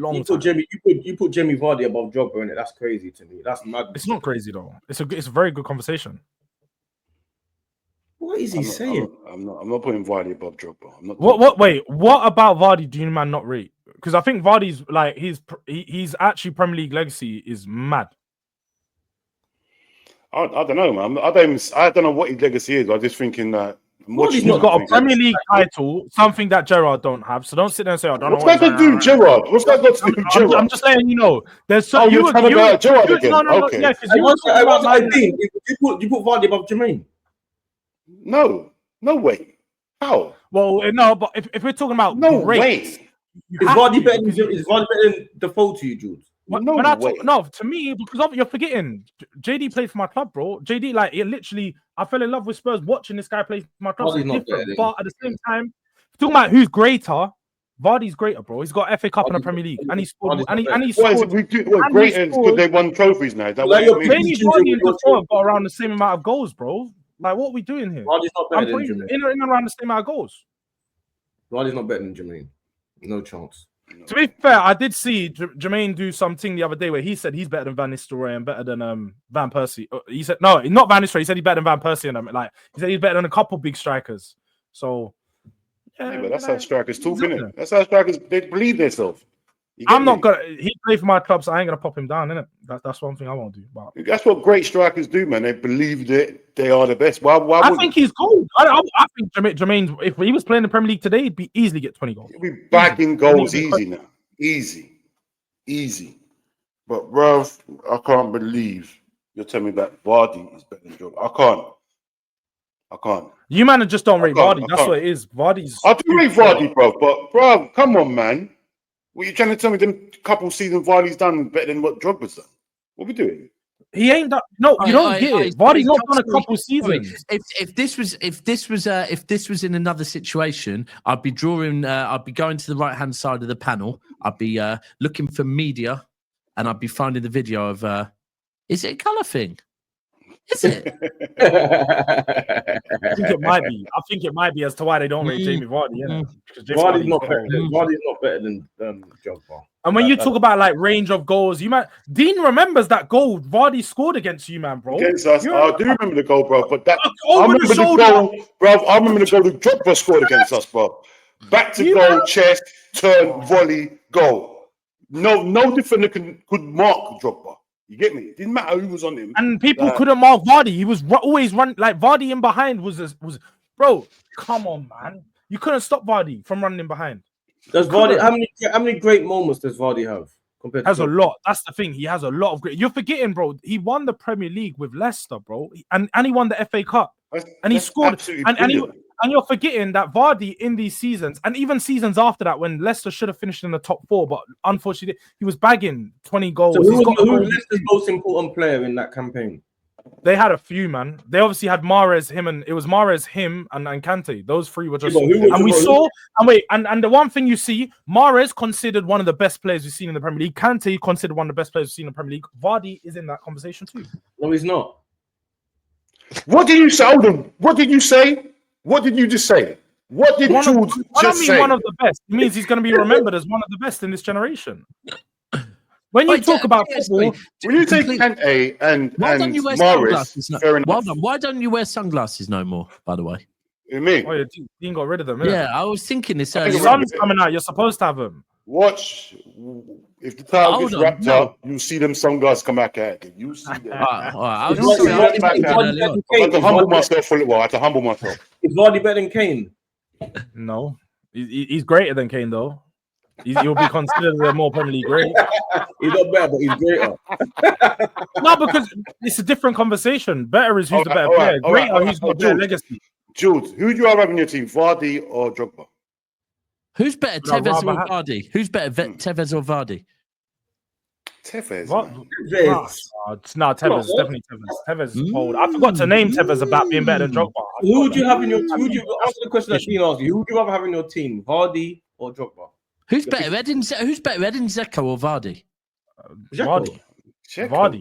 long time. You put Jamie Vardy above Drogba in it. That's crazy to me. That's mad. It's not crazy though. It's a very good conversation. What is he saying? I'm not putting Vardy above Drogba. I'm not. Wait. What about Vardy do you man not rate? Because I think Vardy's like he's actually Premier League legacy is mad. I don't know, man. I don't know what his legacy is. I'm just thinking that he's got a Premier League title, something that Gerrard don't have. So don't sit there and say, "I don't know." What's that got to do with Gerrard? What's that got to do with Gerrard? I'm just letting you know. There's so you're talking about Gerrard again. No, okay. Yeah, because you put Vardy above Jermaine. No way. How? Well, no, but if we're talking about way. Is Vardy better than Defoe to you, Jude? No, to me, because you're forgetting. JD played for my club, bro. JD, like, I fell in love with Spurs watching this guy play for my club. But at the same time, talking about who's greater, Vardy's greater, bro. He's got FA Cup and a Premier League, and he scored. And he scored. Greater because they won trophies now. Maybe Vardy and Defoe have got around the same amount of goals, bro. Like, what are we doing here? Vardy's not better than Jermaine. In and around the same amount of goals. Vardy's not better than Jermaine. No chance. No. To be fair, I did see Jermaine do something the other day where he said he's better than Van Nistelrooy and better than Van Persie. He said no, not Van Nistelrooy. He said he's better than Van Persie and like he said he's better than a couple big strikers. So yeah, but that's how strikers talk, innit? That's how strikers they believe themselves. I'm not gonna. He played for my club, so I ain't gonna pop him down, innit? That's one thing I won't do. But that's what great strikers do, man. They believe that they are the best. Why I think he's gold. I think Jermaine, if he was playing the Premier League today, he'd easily get 20 goals. He'd be bagging goals easy now. Easy. But Ralph, I can't believe you're telling me that Vardy is better than Drogba. I can't. You man just don't rate Vardy. That's what it is. Vardy's. I do rate Vardy, bro. But bro, come on, man. What you trying to tell me? Them couple seasons Vardy's done better than what Drogba's done. What are we doing? He ain't done. No, you don't get it. Vardy's not done a couple seasons. If this was in another situation, I'd be drawing. I'd be going to the right hand side of the panel. I'd be looking for media, and I'd be finding the video of. Is it a colour thing? Is it? I think it might be as to why they don't rate Jamie Vardy. Yeah, Vardy's not better than Drogba. And when you talk about like range of goals, Dean remembers that goal Vardy scored against you, man, bro. Against us, I do remember the goal, bro. But I remember the goal that Drogba scored against us, bro. Back to goal, chest, turn, volley, goal. No defender could mark Drogba. You get me? It didn't matter who was on him. And people couldn't mark Vardy. He was always run like Vardy in behind was bro. Come on, man. You couldn't stop Vardy from running in behind. Does Vardy how many great moments does Vardy have? Has a lot. That's the thing. He has a lot of great. You're forgetting, bro. He won the Premier League with Leicester, bro, and he won the FA Cup. And he scored. And you're forgetting that Vardy in these seasons, and even seasons after that, when Leicester should have finished in the top 4, but unfortunately he was bagging 20 goals. So who was Leicester's most important player in that campaign? They had a few, man. They obviously had Mahrez, him, and Kante. Those three were just. And the one thing you see, Mahrez considered one of the best players we've seen in the Premier League. Kante considered one of the best players we've seen in the Premier League. Vardy is in that conversation too. No, he's not. What did you say? Hold on. What did you say? What did you just say? What did Jude just say? One of the best. It means he's going to be remembered as one of the best in this generation. When you talk about football, when you take Kante and Mahrez, why don't you wear sunglasses no more? By the way, you mean? Oh, yeah, Dean got rid of them. Yeah, I was thinking this. The sun's coming out. You're supposed to have them. Watch. If the title gets wrapped up, you'll see them sunglasses come back at you. See them. I had to humble myself for a little while. I had to humble myself. Is Vardy better than Kane? No. He's greater than Kane, though. He'll be considered a more Premier League great. He's not better, but he's greater. No, because it's a different conversation. Better is who's the better player. Greater, who's got better legacy. Jules, who do you have in your team, Vardy or Drogba? Who's better, Tevez or Vardy? Who's better, Tevez or Vardy? Tevez. No, Tevez. Definitely Tevez. Tevez is cold. I forgot to name Tevez about being better than Drogba. Who would you have in your team? Answer the question that Dean asked you. Who would you rather have in your team, Vardy or Drogba? Who's better, Edin Dzeko or Vardy? Vardy.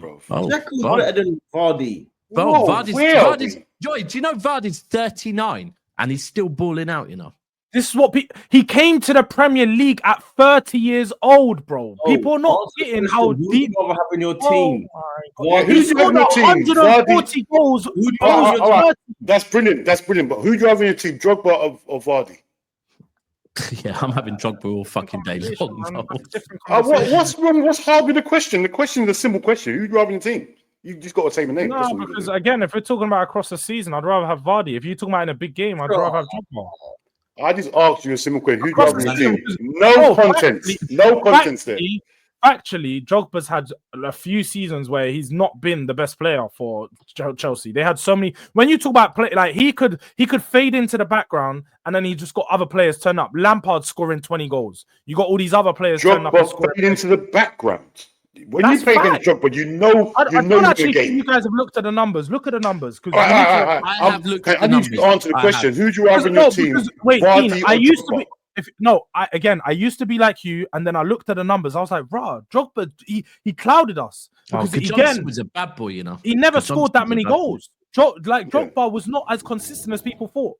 Bro. Dzeko's better than Vardy. Bro, Vardy's. Joy, do you know Vardy's 39 and he's still balling out? You know. This is what he came to the Premier League at 30 years old, bro. People are not getting how deep. Who do you have in your team? Who's you have in your team? 140 goals. All right. That's brilliant. That's brilliant. But who do you have in your team? Drogba or Vardy? Yeah, I'm having Drogba all fucking day long. What's wrong? What's hard with the question? The question is a simple question. Who do you have in your team? You just got to say the name. No, because again, if we're talking about across the season, I'd rather have Vardy. If you're talking about in a big game, I'd rather have Drogba. I just asked you a simple question. Who do you have in your team? No contents. No contents there. Actually, Drogba's had a few seasons where he's not been the best player for Chelsea. They had so many. When you talk about play, like he could fade into the background, and then he just got other players turn up. Lampard scoring 20 goals. You got all these other players turn up. Drogba fade into the background. When you play against Drogba, you know I don't actually think you guys have looked at the numbers. Look at the numbers. I have looked at the numbers. I need to answer the question. Who do you have in your team? Wait, Kane, I used to be. I used to be like you, and then I looked at the numbers. I was like, "Bro, Drogba, he clouded us because again, was a bad boy, you know. He never scored that many goals. Drogba was not as consistent as people thought.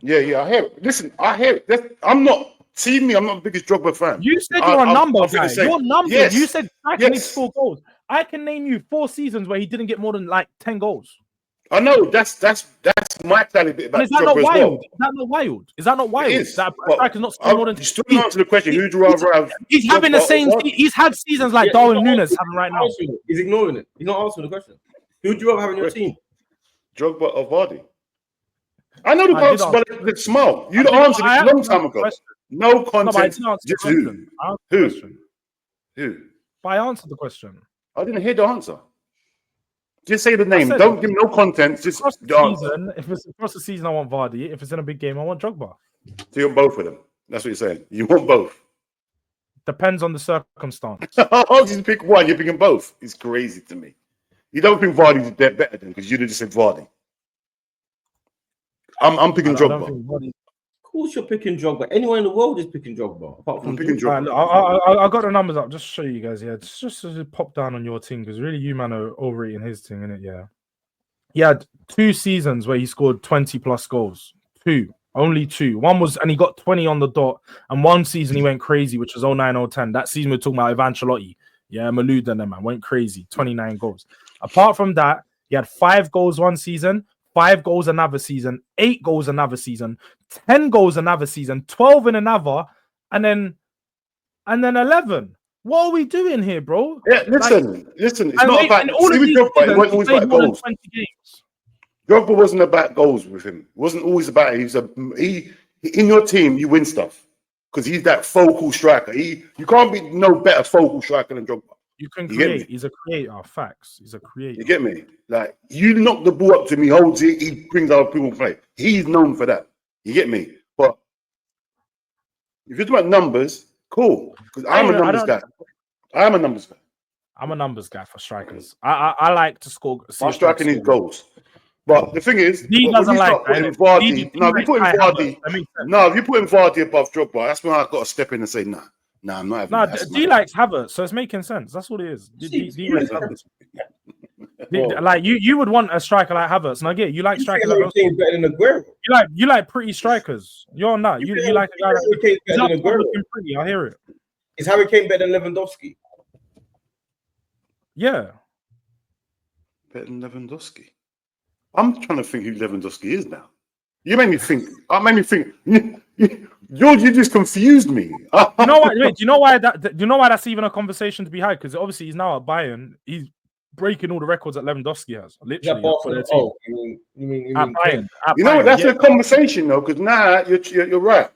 Yeah, I hear it. Listen, I hear it. I'm not. See me, I'm not the biggest Drogba fan. You said you're a number guy. Your number. Yes. You said I can make 4 goals. I can name you 4 seasons where he didn't get more than like 10 goals. I know that's my tally bit about Drogba as well. Is that not wild? Is that not wild? It is. That striker's not scoring more than. You still answer the question. Who do you rather have? He's having the same. He's had seasons like Darwin Núñez having right now. He's ignoring it. He's not answering the question. Who do you rather have in your team? Drogba or Vardy? I know the answer, but it's small. You answered it a long time ago. No content. Just who? Who? But I answered the question. I didn't hear the answer. Just say the name. Don't give me no content. Just the answer. If it's across the season, I want Vardy. If it's in a big game, I want Drogba. So you want both of them. That's what you're saying. You want both. Depends on the circumstance. Oh, you pick one. You're picking both. It's crazy to me. You don't think Vardy's better than because you'd have just said Vardy. I'm picking Drogba. Of course, you're picking Drogba. Anyone in the world is picking Drogba. Apart from picking Drogba. I got the numbers up. Just to show you guys. Yeah, just to pop down on your team because really, you man are overrating his team, innit? Yeah. He had 2 seasons where he scored 20+ goals. 2. Only 2. One was, and he got 20 on the dot. And one season he went crazy, which was 09-010. That season we're talking about Ancelotti. Yeah, Malud and them, man. Went crazy. 29 goals. Apart from that, he had 5 goals one season, 5 goals another season, 8 goals another season, 10 goals another season, 12 in another, and then 11. What are we doing here, bro? Yeah, listen. It's not about Drogba. It wasn't always about goals. Drogba wasn't about goals with him. It wasn't always about it. He in your team, you win stuff because he's that focal striker. You can't be no better focal striker than Drogba. You can create. He's a creator. Facts. He's a creator. You get me? Like you knock the ball up to me, holds it. He brings other people play. He's known for that. You get me? But if you're talking about numbers, cool. Because I'm a numbers guy. I'm a numbers guy. I'm a numbers guy for strikers. I like to score. My striking needs goals. But the thing is, he doesn't like Vardy. No, if you put Vardy. No, if you put Vardy above Drogba, that's when I've got to step in and say, nah, I'm not having that. D likes Havertz, so it's making sense. That's what it is. Like you would want a striker like Havertz, and I get you like strikers. Better than Aguero. You like pretty strikers. You're not. You like a guy like pretty. I hear it. Is Harry Kane better than Lewandowski? Yeah. Better than Lewandowski. I'm trying to think who Lewandowski is now. You made me think. You just confused me. You know what? Wait, do you know why that's even a conversation to be had? Because obviously he's now at Bayern. He's breaking all the records that Lewandowski has. Literally. You mean Bayern? You know what? That's a conversation though, because now you're right.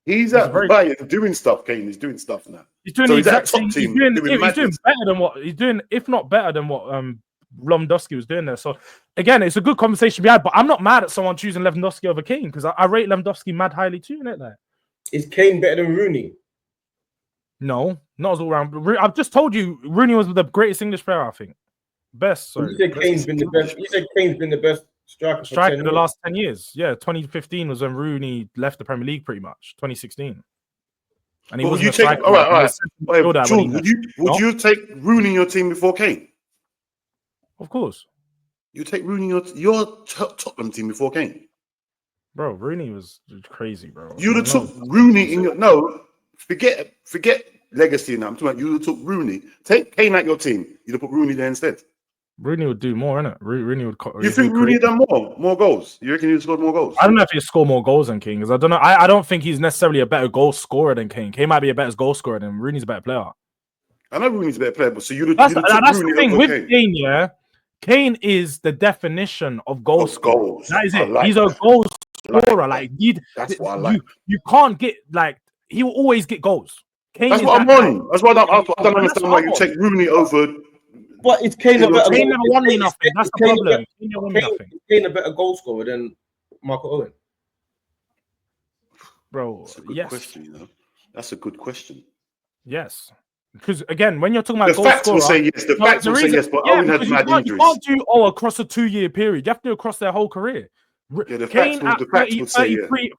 He's at Bayern doing stuff. Kane is doing stuff now. He's doing the exact same. He's doing better than what he's doing, if not better than what Lewandowski was doing there. So again, it's a good conversation to be had. But I'm not mad at someone choosing Lewandowski over Kane because I rate Lewandowski mad highly too. Isn't it? There. Is Kane better than Rooney? No, not as all round. I've just told you Rooney was the greatest English player. I think best. Sorry, you said Kane's been the best. You said Kane's been the best striker in the last 10 years. Yeah, 2015 was when Rooney left the Premier League. Pretty much 2016. And he was a striker. All right. Would you take Rooney in your team before Kane? Of course. You take Rooney in your Tottenham team before Kane? Bro, Rooney was crazy, bro. You'd have took Rooney in your forget legacy now. I'm talking about you would have took Rooney. Take Kane out your team. You'd have put Rooney there instead. Rooney would do more, innit? Rooney would. You think Rooney done more goals? You reckon he'd scored more goals? I don't know if he'd score more goals than Kane, because I don't know. I don't think he's necessarily a better goal scorer than Kane. Kane might be a better goal scorer than Rooney's a better player. I know Rooney's a better player, but so you'd have That's Rooney the thing over with Kane. Yeah, Kane is the definition of goal scorer. That is it. He's a goal scorer. That's what I like. You can't get he will always get goals. Kane that's what I'm on. That's why I don't understand why you take Rooney over. But it's Kane a better. Kane never won me nothing. That's the problem. Kane never won me nothing. Kane a better goal scorer than Michael Owen. Bro, That's a good question. You know, that's a good question. Yes. Because again, when you're talking about the facts will say yes. The facts will say yes, but Owen had mad injuries. You can't do across a 2-year period. You have to do across their whole career. Kane at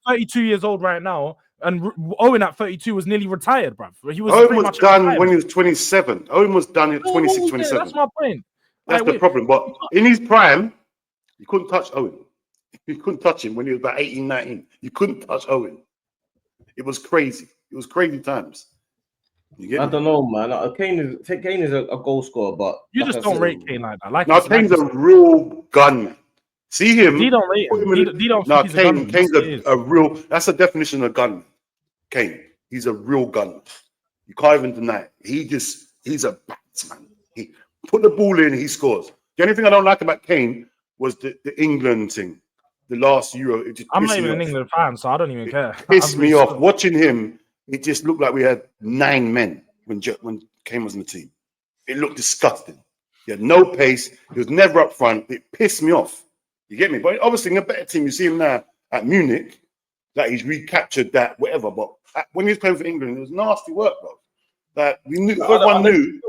32 years old right now, and Owen at 32 was nearly retired, bruv. Owen was done when he was 27. Owen was done at 26, 27. That's my point. That's the problem. But in his prime, you couldn't touch Owen. You couldn't touch him when he was about 18, 19. You couldn't touch Owen. It was crazy. It was crazy times. I don't know, man. Kane is a goal scorer, but you just don't rate Kane like that. No, Kane's a real gunman. See him. He don't rate him. He don't think he's a gunman. Kane's a real. That's a definition of gunman. Kane. He's a real gunman. You can't even deny it. He's a batsman. He put the ball in, he scores. The only thing I don't like about Kane was the England thing. The last Euro. I'm not even an England fan, so I don't even care. It pissed me off. Watching him, it just looked like we had 9 men when Kane was in the team. It looked disgusting. He had no pace. He was never up front. It pissed me off. You get me? But obviously in a better team, you see him now at Munich, that he's recaptured that, whatever. But when he was playing for England, it was nasty work, bro. That we knew, everyone knew.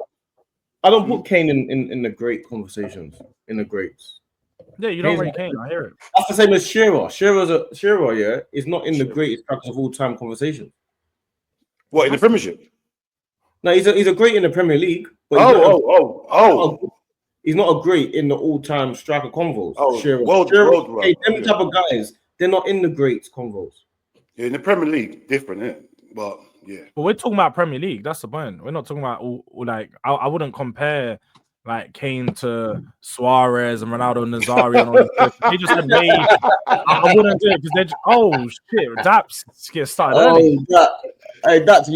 I don't put Kane in the great conversations, in the greats. Yeah, you don't rate Kane. I hear it. That's the same as Shearer. Shearer, yeah, is not in the greatest practice of all time conversation. What, in the Premiership? No, he's a great in the Premier League. But he's not a great in the all-time striker convos. Shearer, them type of guys, they're not in the greats convos. Yeah, in the Premier League, different, yeah. But yeah. But we're talking about Premier League. That's the point. We're not talking about all I wouldn't compare like Kane to Suarez and Ronaldo Nazario. They just had way. I wouldn't do it because they're just, shit. Daps get started early. That's